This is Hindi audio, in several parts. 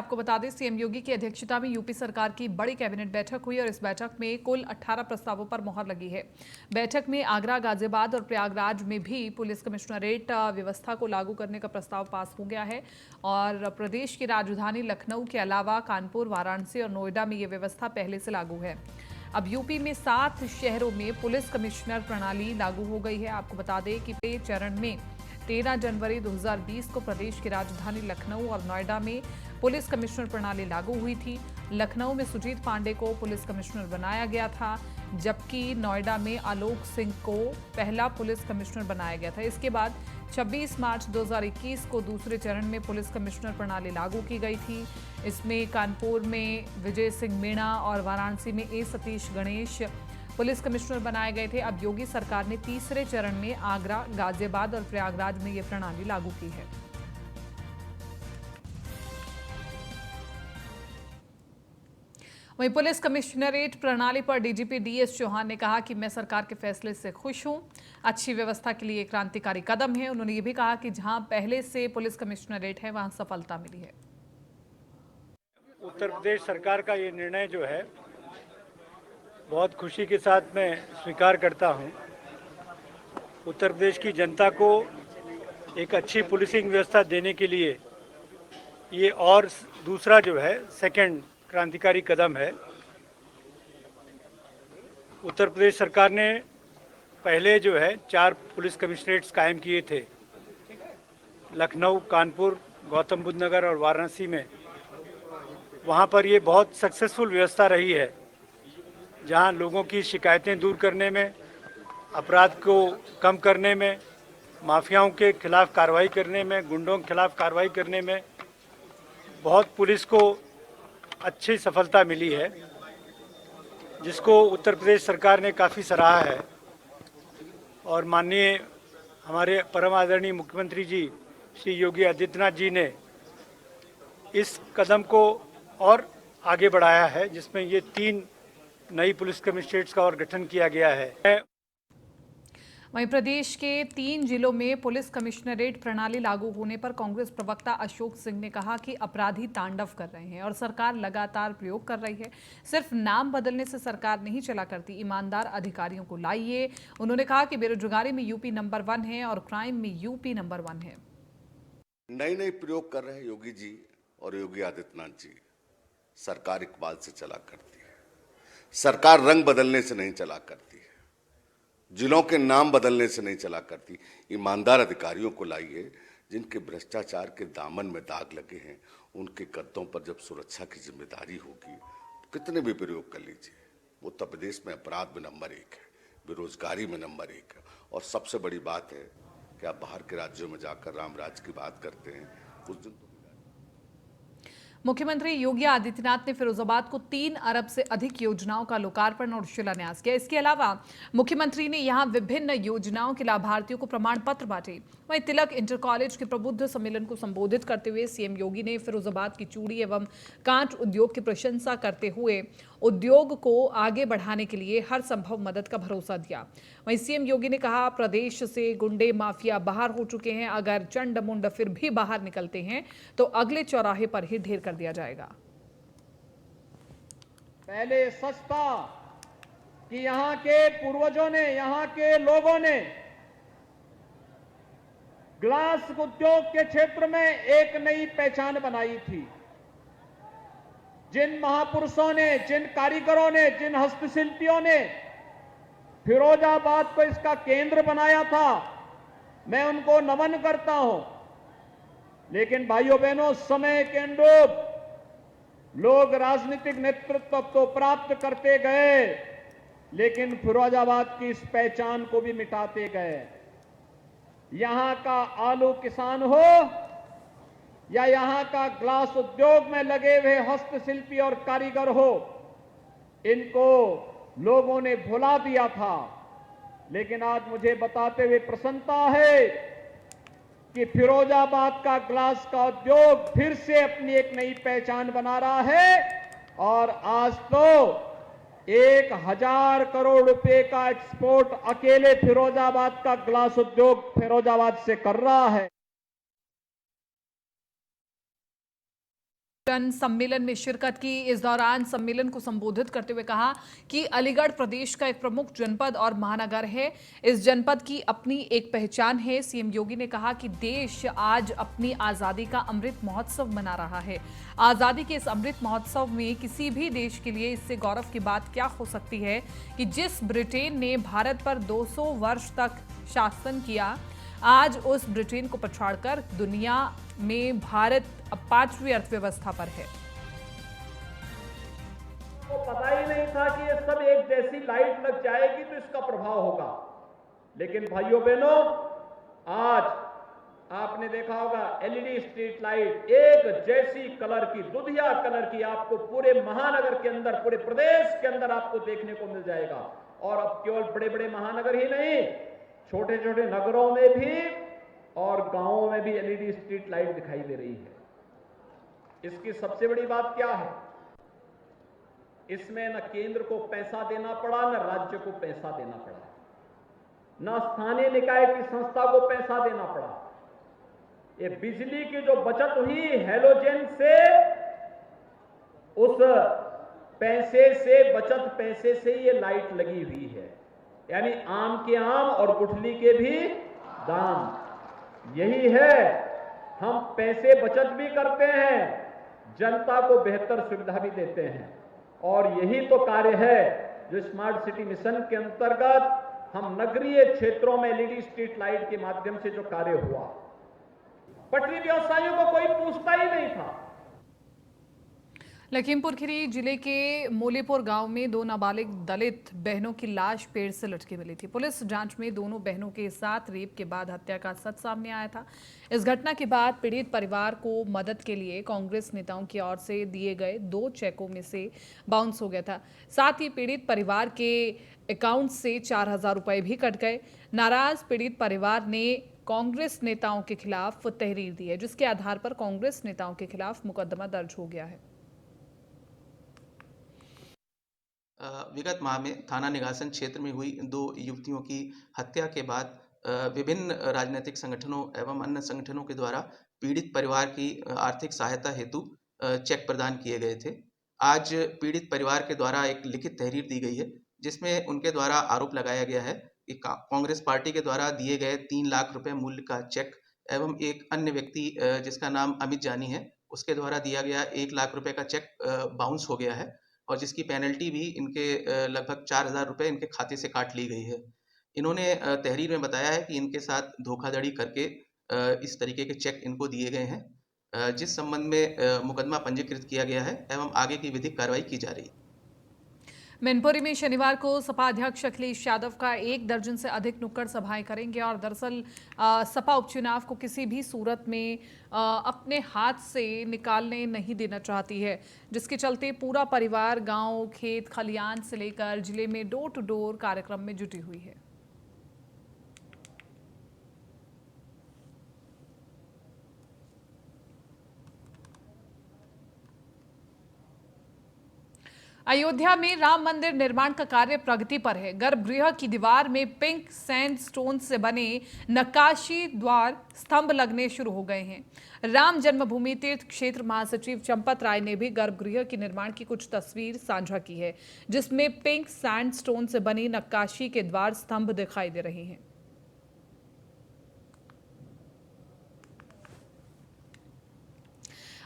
आपको बता दें, सीएम योगी की अध्यक्षता में यूपी सरकार की बड़ी कैबिनेट बैठक हुई और इस बैठक में कुल 18 प्रस्तावों पर मुहर लगी है। बैठक में आगरा, गाजियाबाद और प्रयागराज में भी पुलिस कमिश्नरेट व्यवस्था को लागू करने का प्रस्ताव पास हो गया है और प्रदेश की राजधानी लखनऊ के अलावा कानपुर, वाराणसी और नोएडा में ये व्यवस्था पहले से लागू है। अब यूपी में 7 शहरों में पुलिस कमिश्नर प्रणाली लागू हो गई है। आपको बता दें कि पहले चरण में 13 जनवरी 2020 को प्रदेश की राजधानी लखनऊ और नोएडा में पुलिस कमिश्नर प्रणाली लागू हुई थी। लखनऊ में सुजीत पांडे को पुलिस कमिश्नर बनाया गया था, जबकि नोएडा में आलोक सिंह को पहला पुलिस कमिश्नर बनाया गया था। इसके बाद 26 मार्च 2021 को दूसरे चरण में पुलिस कमिश्नर प्रणाली लागू की गई थी। इसमें कानपुर में विजय सिंह मीणा और वाराणसी में ए सतीश गणेश पुलिस कमिश्नर बनाए गए थे। अब योगी सरकार ने तीसरे चरण में आगरा, गाजियाबाद और प्रयागराज में ये प्रणाली लागू की है। वहीं पुलिस कमिश्नरेट प्रणाली पर डीजीपी डीएस चौहान ने कहा कि मैं सरकार के फैसले से खुश हूं। अच्छी व्यवस्था के लिए क्रांतिकारी कदम है। उन्होंने ये भी कहा कि जहां पहले से पुलिस कमिश्नरेट है, वहां सफलता मिली है। उत्तर प्रदेश सरकार का ये निर्णय जो है बहुत खुशी के साथ मैं स्वीकार करता हूं। उत्तर प्रदेश की जनता को एक अच्छी पुलिसिंग व्यवस्था देने के लिए ये और दूसरा जो है सेकंड क्रांतिकारी कदम है। उत्तर प्रदेश सरकार ने पहले जो है 4 पुलिस कमिश्नरेट्स कायम किए थे, लखनऊ, कानपुर, गौतम बुद्ध नगर और वाराणसी में। वहाँ पर ये बहुत सक्सेसफुल व्यवस्था रही है, जहाँ लोगों की शिकायतें दूर करने में, अपराध को कम करने में, माफियाओं के खिलाफ कार्रवाई करने में, गुंडों के खिलाफ कार्रवाई करने में बहुत पुलिस को अच्छी सफलता मिली है, जिसको उत्तर प्रदेश सरकार ने काफ़ी सराहा है। और माननीय हमारे परम आदरणीय मुख्यमंत्री जी श्री योगी आदित्यनाथ जी ने इस कदम को और आगे बढ़ाया है, जिसमें ये 3 नई पुलिस कमिश्नरेट्स का और गठन किया गया है। वहीं प्रदेश के 3 जिलों में पुलिस कमिश्नरेट प्रणाली लागू होने पर कांग्रेस प्रवक्ता अशोक सिंह ने कहा कि अपराधी तांडव कर रहे हैं और सरकार लगातार प्रयोग कर रही है। सिर्फ नाम बदलने से सरकार नहीं चला करती, ईमानदार अधिकारियों को लाइए। उन्होंने कहा कि बेरोजगारी में यूपी नंबर 1 है और क्राइम में यूपी नंबर 1 है। नए प्रयोग कर रहे हैं योगी जी और योगी आदित्यनाथ जी। सरकार इकबाल से चला करती है, सरकार रंग बदलने से नहीं चला करती है, जिलों के नाम बदलने से नहीं चला करती। ईमानदार अधिकारियों को लाइए, जिनके भ्रष्टाचार के दामन में दाग लगे हैं, उनके कदों पर जब सुरक्षा की जिम्मेदारी होगी तो कितने भी प्रयोग कर लीजिए। उत्तर प्रदेश में अपराध में नंबर 1 है, बेरोजगारी में नंबर 1 है, और सबसे बड़ी बात है कि आप बाहर के राज्यों में जाकर राम राज्य की बात करते हैं। उस दिन मुख्यमंत्री योगी आदित्यनाथ ने फिरोजाबाद को 3 अरब से अधिक योजनाओं का लोकार्पण और शिलान्यास किया। इसके अलावा मुख्यमंत्री ने यहां विभिन्न योजनाओं के लाभार्थियों को प्रमाण पत्र बांटे। वहीं तिलक इंटर कॉलेज के प्रबुद्ध सम्मेलन को संबोधित करते हुए सीएम योगी ने फिरोजाबाद की चूड़ी एवं कांच उद्योग की प्रशंसा करते हुए उद्योग को आगे बढ़ाने के लिए हर संभव मदद का भरोसा दिया। वहीं सीएम योगी ने कहा, प्रदेश से गुंडे माफिया बाहर हो चुके हैं। अगर चंड मुंड फिर भी बाहर निकलते हैं तो अगले चौराहे पर ही ढेर कर दिया जाएगा। पहले सच था कि यहां के पूर्वजों ने, यहां के लोगों ने ग्लास उद्योग के क्षेत्र में एक नई पहचान बनाई थी। जिन महापुरुषों ने, जिन कारीगरों ने, जिन हस्तशिल्पियों ने फिरोजाबाद को इसका केंद्र बनाया था, मैं उनको नमन करता हूं। लेकिन भाइयों बहनों, समय के अनुरूप लोग राजनीतिक नेतृत्व तो प्राप्त करते गए, लेकिन फिरोजाबाद की इस पहचान को भी मिटाते गए। यहां का आलू किसान हो या यहां का ग्लास उद्योग में लगे हुए हस्तशिल्पी और कारीगर हो, इनको लोगों ने भुला दिया था। लेकिन आज मुझे बताते हुए प्रसन्नता है कि फिरोजाबाद का ग्लास का उद्योग फिर से अपनी एक नई पहचान बना रहा है और आज तो 1000 करोड़ रुपए का एक्सपोर्ट अकेले फिरोजाबाद का ग्लास उद्योग फिरोजाबाद से कर रहा है। जन सम्मेलन में शिरकत की। इस दौरान सम्मेलन को संबोधित करते हुए कहा कि अलीगढ़ प्रदेश का एक प्रमुख जनपद और महानगर है। इस जनपद की अपनी एक पहचान है। सीएम योगी ने कहा कि देश आज अपनी आजादी का अमृत महोत्सव मना रहा है। आजादी के इस अमृत महोत्सव में किसी भी देश के लिए इससे गौरव की बात क्या हो सकती है कि जिस ब्रिटेन ने भारत पर 200 वर्ष तक शासन किया, आज उस ब्रिटेन को पछाड़कर दुनिया में भारत अब 5वीं अर्थव्यवस्था पर है। को पता ही नहीं था कि ये सब एक जैसी लाइट लग जाएगी तो इसका प्रभाव होगा। लेकिन भाइयों बहनों, आज आपने देखा होगा एलईडी स्ट्रीट लाइट एक जैसी कलर की, दुधिया कलर की आपको पूरे महानगर के अंदर, पूरे प्रदेश के अंदर आपको देखने को मिल जाएगा। और अब केवल बड़े बड़े महानगर ही नहीं, छोटे छोटे नगरों में भी और गांवों में भी एलईडी स्ट्रीट लाइट दिखाई दे रही है। इसकी सबसे बड़ी बात क्या है? इसमें न केंद्र को पैसा देना पड़ा, न राज्य को पैसा देना पड़ा, न स्थानीय निकाय की संस्था को पैसा देना पड़ा। ये बिजली की जो बचत हुई हैलोजन से, उस पैसे से, बचत पैसे से ये लाइट लगी हुई है। यानी आम के आम और गुठली के भी दाम। यही है, हम पैसे बचत भी करते हैं, जनता को बेहतर सुविधा भी देते हैं। और यही तो कार्य है जो स्मार्ट सिटी मिशन के अंतर्गत हम नगरीय क्षेत्रों में एलईडी स्ट्रीट लाइट के माध्यम से जो कार्य हुआ। पटरी व्यवसायियों को कोई पूछता ही नहीं था। लखीमपुर खीरी जिले के मोलेपुर गांव में 2 नाबालिग दलित बहनों की लाश पेड़ से लटकी मिली थी। पुलिस जांच में दोनों बहनों के साथ रेप के बाद हत्या का सच सामने आया था। इस घटना के बाद पीड़ित परिवार को मदद के लिए कांग्रेस नेताओं की ओर से दिए गए 2 चेकों में से बाउंस हो गया था। साथ ही पीड़ित परिवार के अकाउंट से 4,000 रुपए भी कट गए। नाराज पीड़ित परिवार ने कांग्रेस नेताओं के खिलाफ तहरीर दी है, जिसके आधार पर कांग्रेस नेताओं के खिलाफ मुकदमा दर्ज हो गया है। विगत माह में थाना निगासन क्षेत्र में हुई 2 युवतियों की हत्या के बाद विभिन्न राजनीतिक संगठनों एवं अन्य संगठनों के द्वारा पीड़ित परिवार की आर्थिक सहायता हेतु चेक प्रदान किए गए थे। आज पीड़ित परिवार के द्वारा एक लिखित तहरीर दी गई है, जिसमें उनके द्वारा आरोप लगाया गया है कि कांग्रेस पार्टी के द्वारा दिए गए 3 लाख रुपए मूल्य का चेक एवं एक अन्य व्यक्ति जिसका नाम अमित जानी है, उसके द्वारा दिया गया 1 लाख रुपए का चेक बाउंस हो गया है और जिसकी पेनल्टी भी इनके लगभग 4,000 रुपए इनके खाते से काट ली गई है। इन्होंने तहरीर में बताया है कि इनके साथ धोखाधड़ी करके इस तरीके के चेक इनको दिए गए हैं, जिस संबंध में मुकदमा पंजीकृत किया गया है एवं आगे की विधिक कार्रवाई की जा रही है। मैनपुरी में शनिवार को सपा अध्यक्ष अखिलेश यादव का 1 दर्जन से अधिक नुक्कड़ सभाएं करेंगे और दरअसल सपा उपचुनाव को किसी भी सूरत में अपने हाथ से निकालने नहीं देना चाहती है, जिसके चलते पूरा परिवार गांव, खेत, खलियान से लेकर जिले में डोर टू डोर कार्यक्रम में जुटी हुई है। अयोध्या में राम मंदिर निर्माण का कार्य प्रगति पर है। गर्भगृह की दीवार में पिंक सैंडस्टोन से बने नक्काशी द्वार स्तंभ लगने शुरू हो गए हैं। राम जन्मभूमि तीर्थ क्षेत्र महासचिव चंपत राय ने भी गर्भगृह के निर्माण की कुछ तस्वीर साझा की है, जिसमें पिंक सैंडस्टोन से बनी नक्काशी के द्वार स्तंभ दिखाई दे रहे हैं।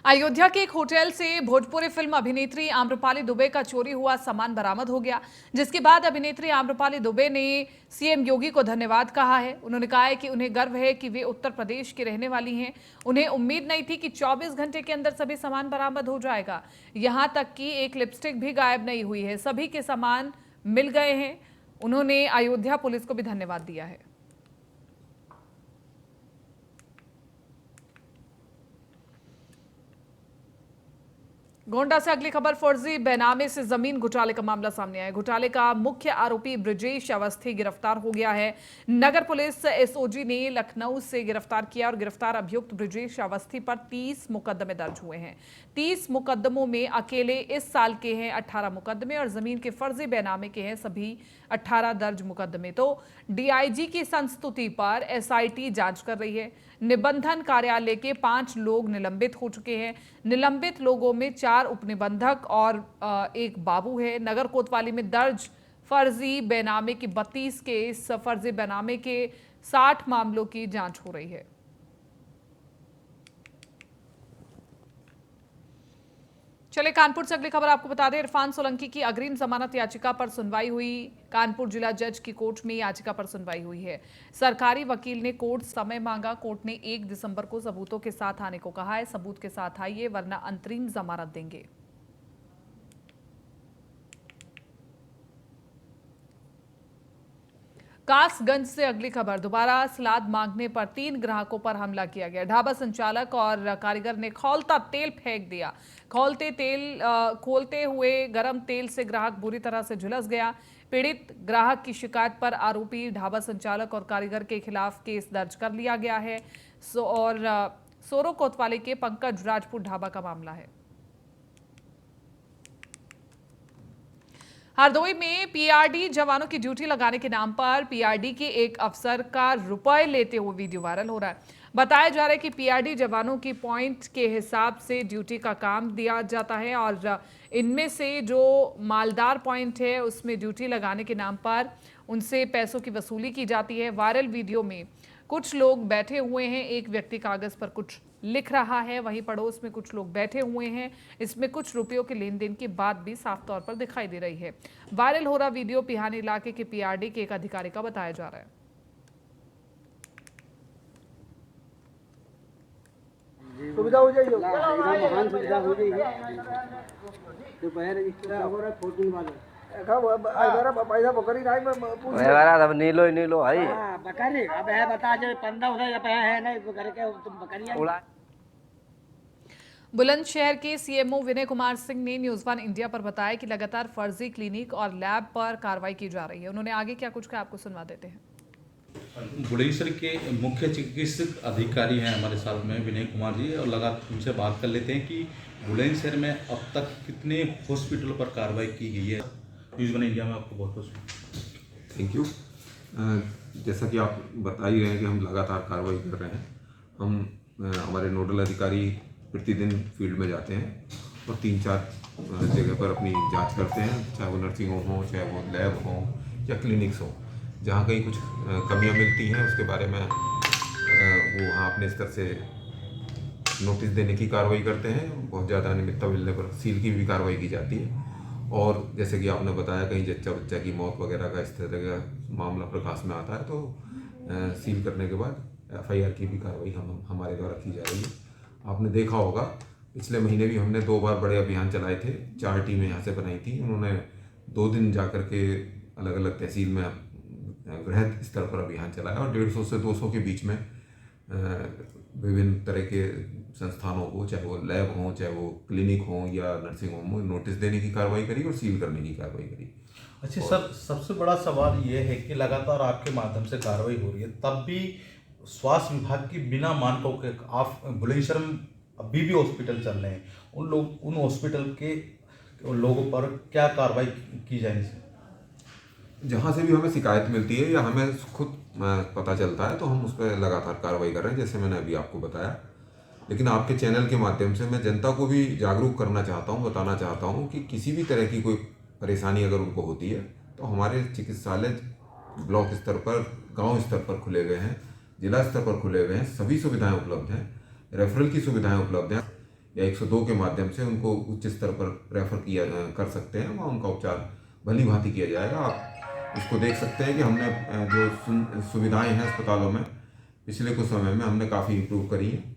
अयोध्या के एक होटल से भोजपुरी फिल्म अभिनेत्री आम्रपाली दुबे का चोरी हुआ सामान बरामद हो गया, जिसके बाद अभिनेत्री आम्रपाली दुबे ने सीएम योगी को धन्यवाद कहा है। उन्होंने कहा है कि उन्हें गर्व है कि वे उत्तर प्रदेश की रहने वाली हैं। उन्हें उम्मीद नहीं थी कि 24 घंटे के अंदर सभी सामान बरामद हो जाएगा। यहां तक कि एक लिपस्टिक भी गायब नहीं हुई है, सभी के सामान मिल गए हैं। उन्होंने अयोध्या पुलिस को भी धन्यवाद दिया है। गोंडा से अगली खबर, फर्जी बेनामे से जमीन घोटाले का मामला सामने आया। घोटाले का मुख्य आरोपी ब्रजेश अवस्थी गिरफ्तार हो गया है। नगर पुलिस एसओजी ने लखनऊ से गिरफ्तार किया और गिरफ्तार अभियुक्त ब्रजेश अवस्थी पर 30 मुकदमे दर्ज हुए हैं। 30 मुकदमों में अकेले इस साल के हैं 18 मुकदमे और जमीन के फर्जी बेनामे के हैं सभी 18 दर्ज मुकदमे। तो डीआईजी की संस्तुति पर एसआईटी जांच कर रही है। निबंधन कार्यालय के 5 लोग निलंबित हो चुके हैं। निलंबित लोगों में 4 उपनिबंधक और एक बाबू है। नगर कोतवाली में दर्ज फर्जी बेनामे के 32 केस, फर्जी बेनामे के 60 मामलों की जांच हो रही है। चलिए कानपुर से अगली खबर आपको बता दें। इरफान सोलंकी की अग्रिम जमानत याचिका पर सुनवाई हुई। कानपुर जिला जज की कोर्ट में याचिका पर सुनवाई हुई है। सरकारी वकील ने कोर्ट समय मांगा। कोर्ट ने 1 दिसंबर को सबूतों के साथ आने को कहा है। सबूत के साथ आइए वरना अंतरिम जमानत देंगे। कासगंज से अगली खबर। दोबारा सलाद मांगने पर 3 ग्राहकों पर हमला किया गया। ढाबा संचालक और कारीगर ने खौलता तेल फेंक दिया। खोलते हुए गरम तेल से ग्राहक बुरी तरह से झुलस गया। पीड़ित ग्राहक की शिकायत पर आरोपी ढाबा संचालक और कारीगर के खिलाफ केस दर्ज कर लिया गया है। सोरो कोतवाली के पंकज राजपूत ढाबा का मामला है। हरदोई में पीआरडी जवानों की ड्यूटी लगाने के नाम पर पीआरडी के एक अफसर का रुपए लेते हुए वीडियो वायरल हो रहा है। बताया जा रहा है कि पीआरडी जवानों की पॉइंट के हिसाब से ड्यूटी का काम दिया जाता है और इनमें से जो मालदार पॉइंट है उसमें ड्यूटी लगाने के नाम पर उनसे पैसों की वसूली की जाती है। वायरल वीडियो में कुछ लोग बैठे हुए हैं। एक व्यक्ति कागज पर कुछ लिख रहा है, वहीं पड़ोस में कुछ लोग बैठे हुए हैं। इसमें कुछ रुपयों के लेन देन की बात भी साफ तौर पर दिखाई दे रही है। वायरल हो रहा वीडियो पिहानी इलाके के पीआरडी के एक अधिकारी का बताया जा रहा है। सुविधा हो जाएगी, महान सुविधा हो जाएगी। दोपहर रजिस्टर हो रहा है 14 वाला पैसा बकरी राय में अब नीलो है बकरी अब है बता जो 15 या है नहीं बकरी के तुम बकरियां। बुलंदशहर के सीएमओ विनय कुमार सिंह ने न्यूज़ 1 इंडिया पर बताया कि लगातार फर्जी क्लिनिक और लैब पर कार्रवाई की जा रही है। उन्होंने आगे क्या कुछ कहा आपको सुनवा देते हैं। बुलंदशहर के मुख्य चिकित्सक अधिकारी हैं हमारे साथ में विनय कुमार जी, और लगातार उनसे बात कर लेते हैं कि बुलंदशहर में अब तक कितने हॉस्पिटल पर कार्रवाई की गई है। न्यूज़ 1 इंडिया में आपको बहुत बहुत थैंक यू। जैसा कि आप बता ही रहे हैं कि हम लगातार कार्रवाई कर रहे हैं। हम हमारे नोडल अधिकारी प्रतिदिन फील्ड में जाते हैं और 3-4 जगह पर अपनी जांच करते हैं, चाहे वो नर्सिंग होम हो, चाहे वो लैब हो या क्लिनिक्स हो। जहाँ कहीं कुछ कमियां मिलती हैं उसके बारे में वो वहाँ अपने स्तर से नोटिस देने की कार्रवाई करते हैं। बहुत ज़्यादा अनियमितता मिलने पर सील की भी कार्रवाई की जाती है। और जैसे कि आपने बताया कहीं जच्चा बच्चा की मौत वगैरह का इस तरह का मामला प्रकाश में आता है तो सील करने के बाद एफआईआर की भी कार्रवाई हमारे द्वारा की जा रही है। आपने देखा होगा पिछले महीने भी हमने 2 बार बड़े अभियान चलाए थे। 4 टीमें यहाँ से बनाई थी। उन्होंने 2 दिन जा कर के अलग अलग तहसील में वृहद स्तर पर अभियान चलाया और 150 से 200 के बीच में विभिन्न तरह के संस्थानों को, चाहे वो लैब हो, चाहे वो क्लिनिक हो या नर्सिंग होम हो, नोटिस देने की कार्रवाई करी और सील करने की कार्रवाई करी। अच्छा सर, सबसे बड़ा सवाल ये है कि लगातार आपके माध्यम से कार्रवाई हो रही है, तब भी स्वास्थ्य विभाग की बिना मानकों के आप बुलंदशहर में अभी भी हॉस्पिटल चल रहे हैं, उन हॉस्पिटल के लोगों पर क्या कार्रवाई की जाए? जहाँ से भी हमें शिकायत मिलती है या हमें खुद पता चलता है तो हम उस पर लगातार कार्रवाई कर रहे हैं, जैसे मैंने अभी आपको बताया। लेकिन आपके चैनल के माध्यम से मैं जनता को भी जागरूक करना चाहता हूँ, बताना चाहता हूँ कि किसी भी तरह की कोई परेशानी अगर उनको होती है तो हमारे चिकित्सालय ब्लॉक स्तर पर, गांव स्तर पर खुले हुए हैं, जिला स्तर पर खुले हुए हैं। सभी सुविधाएं उपलब्ध हैं, रेफरल की सुविधाएं उपलब्ध हैं या 102 के माध्यम से उनको उच्च स्तर पर रेफर किया कर सकते हैं, वहाँ उनका उपचार भली भांति किया जाएगा। आप इसको देख सकते हैं कि हमने जो सुविधाएं हैं अस्पतालों में पिछले कुछ समय में हमने काफ़ी इम्प्रूव करी हैं।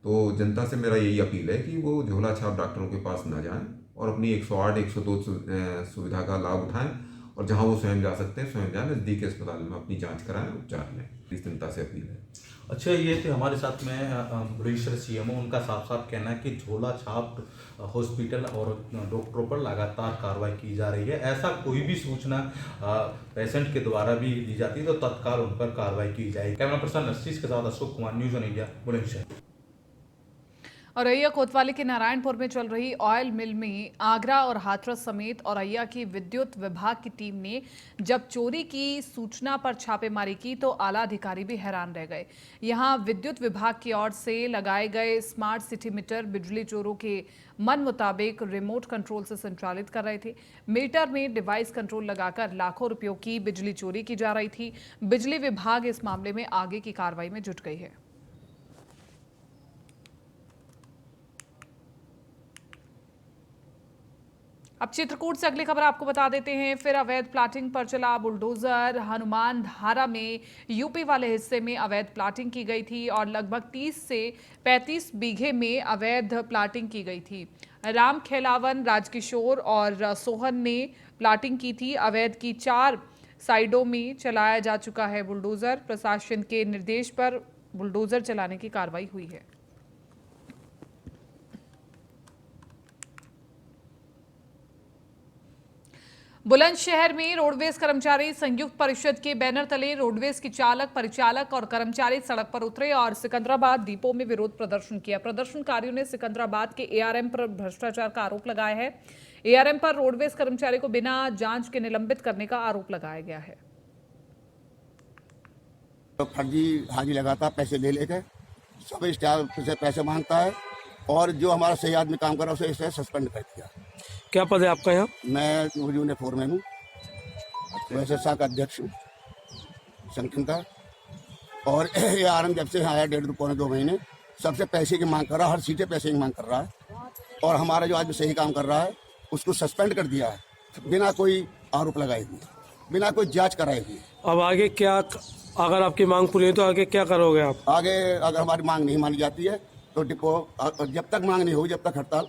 तो जनता से मेरा यही अपील है कि वो झोला छाप डॉक्टरों के पास न जाएं और अपनी 108, 102 सुविधा का लाभ उठाएं और जहां वो स्वयं जा सकते हैं स्वयं जाएं, नज़दीक के अस्पताल में अपनी जांच कराएं, उपचार लें। इस जनता से अपील है। अच्छा, ये थे हमारे साथ में बुलंदशहर सीएमओ, उनका साफ साफ कहना है कि झोला छाप हॉस्पिटल और डॉक्टरों पर लगातार कार्रवाई की जा रही है। ऐसा कोई भी सूचना पेशेंट के द्वारा भी दी जाती है तो तत्काल उन पर कार्रवाई की जाएगी। कैमरा पर्सन नर्सिस के साथ अशोक कुमार, न्यूज़ 1 इंडिया, बुलंदशहर। औरैया कोतवाली के नारायणपुर में चल रही ऑयल मिल में आगरा और हाथरस समेत औरैया की विद्युत विभाग की टीम ने जब चोरी की सूचना पर छापेमारी की तो आला अधिकारी भी हैरान रह गए। यहां विद्युत विभाग की ओर से लगाए गए स्मार्ट सिटी मीटर बिजली चोरों के मन मुताबिक रिमोट कंट्रोल से संचालित कर रहे थे। मीटर में डिवाइस कंट्रोल लगाकर लाखों रुपयों की बिजली चोरी की जा रही थी। बिजली विभाग इस मामले में आगे की कार्रवाई में जुट गई है। अब चित्रकूट से अगली खबर आपको बता देते हैं। फिर अवैध प्लाटिंग पर चला बुलडोजर। हनुमान धारा में यूपी वाले हिस्से में अवैध प्लाटिंग की गई थी और लगभग 30 से 35 बीघे में अवैध प्लाटिंग की गई थी। राम खेलावन, राजकिशोर और सोहन ने प्लाटिंग की थी। अवैध की 4 साइडों में चलाया जा चुका है बुलडोजर। प्रशासन के निर्देश पर बुलडोजर चलाने की कार्रवाई हुई है। बुलंदशहर में रोडवेज कर्मचारी संयुक्त परिषद के बैनर तले रोडवेज की चालक, परिचालक और कर्मचारी सड़क पर उतरे और सिकंदराबाद डिपो में विरोध प्रदर्शन किया। प्रदर्शनकारियों ने सिकंदराबाद के एआरएम पर भ्रष्टाचार का आरोप लगाया है। एआरएम पर रोडवेज कर्मचारी को बिना जांच के निलंबित करने का आरोप लगाया गया है। तो फर्जी हाजिरी लगाता, पैसे ले लेकर सब स्टाफ से पैसे मांगता है और जो हमारा सही आदमी काम कर रहा है उसे सस्पेंड कर दिया। क्या पद है आपका यहाँ? मैं यूनिट 4 में हूँ, वैसे का अध्यक्ष हूँ संगठन का। और एआरएम जब से आया 1.5-2 महीने सबसे पैसे की मांग कर रहा है, हर सीटें पैसे की मांग कर रहा है और हमारा जो आदमी सही काम कर रहा है उसको सस्पेंड कर दिया है बिना कोई आरोप लगाए हुए, बिना कोई जांच कराए हुए। अब आगे क्या, अगर आपकी मांग पूरी है तो आगे क्या करोगे आप? आगे अगर हमारी मांग नहीं मानी जाती है तो डिपो, जब तक मांग नहीं होगी जब तक हड़ताल।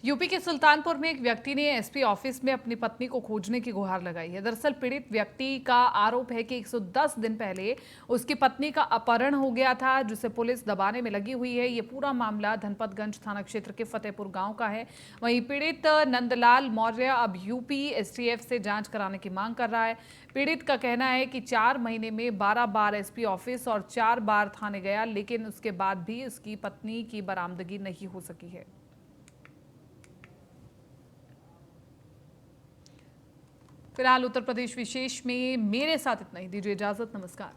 यूपी के सुल्तानपुर में एक व्यक्ति ने एसपी ऑफिस में अपनी पत्नी को खोजने की गुहार लगाई है। दरअसल पीड़ित व्यक्ति का आरोप है कि 110 दिन पहले उसकी पत्नी का अपहरण हो गया था, जिसे पुलिस दबाने में लगी हुई है। ये पूरा मामला धनपतगंज थाना क्षेत्र के फतेहपुर गांव का है। वहीं पीड़ित नंदलाल मौर्य अब यूपी एसटीएफ से जांच कराने की मांग कर रहा है। पीड़ित का कहना है कि 4 महीने में 12 बार एसपी ऑफिस और 4 बार थाने गया, लेकिन उसके बाद भी उसकी पत्नी की बरामदगी नहीं हो सकी है। फिलहाल उत्तर प्रदेश विशेष में मेरे साथ इतना ही। दीजिए इजाजत, नमस्कार।